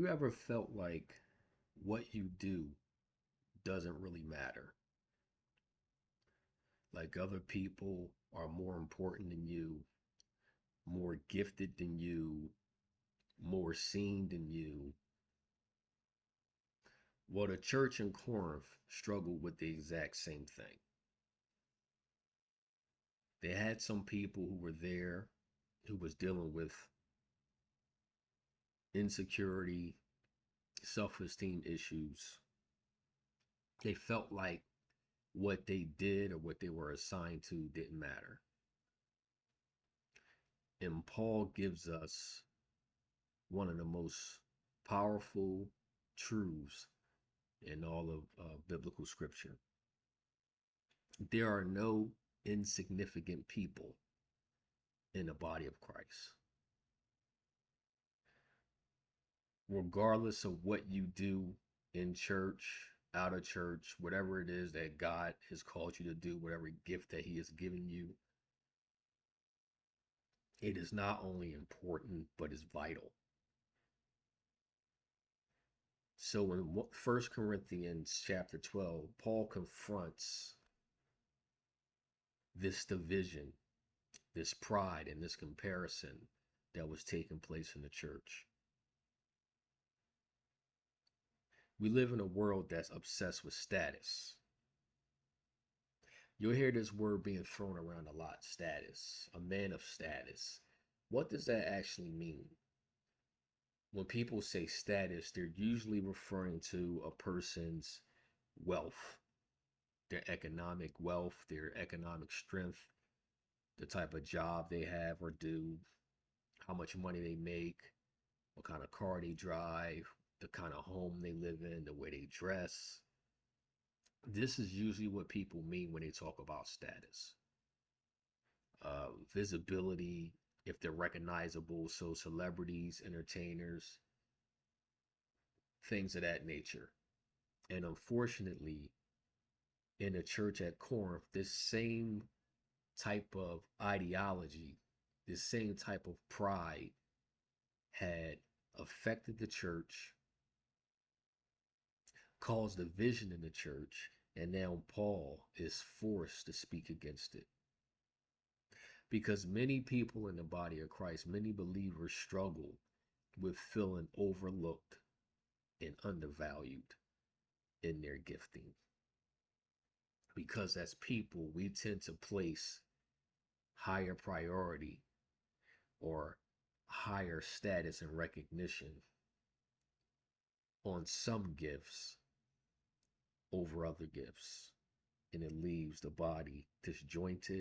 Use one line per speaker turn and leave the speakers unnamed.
you ever felt like what you do doesn't really matter? Like other people are more important than you, more gifted than you, more seen than you. Well, the church in Corinth struggled with the exact same thing. They had some people who were there who was dealing with insecurity, self-esteem issues. They felt like what they did or what they were assigned to didn't matter. And Paul gives us one of the most powerful truths in all of biblical scripture. There are no insignificant people in the body of Christ. Regardless of what you do in church, out of church, whatever it is that God has called you to do, whatever gift that He has given you, it is not only important, but it's vital. So in 1 Corinthians chapter 12, Paul confronts this division, this pride, and this comparison that was taking place in the church. We live in a world that's obsessed with status. You'll hear this word being thrown around a lot, status, a man of status. What does that actually mean? When people say status, they're usually referring to a person's wealth, their economic wealth, their economic strength, the type of job they have or do, how much money they make, what kind of car they drive, the kind of home they live in, the way they dress. This is usually what people mean when they talk about status. Visibility, if they're recognizable, so celebrities, entertainers, things of that nature. And unfortunately, in the church at Corinth, this same type of ideology, this same type of pride had affected the church, caused division in the church, and now Paul is forced to speak against it. Because many people in the body of Christ, many believers struggle with feeling overlooked and undervalued in their gifting. Because as people, we tend to place higher priority or higher status and recognition on some gifts over other gifts. And it leaves the body disjointed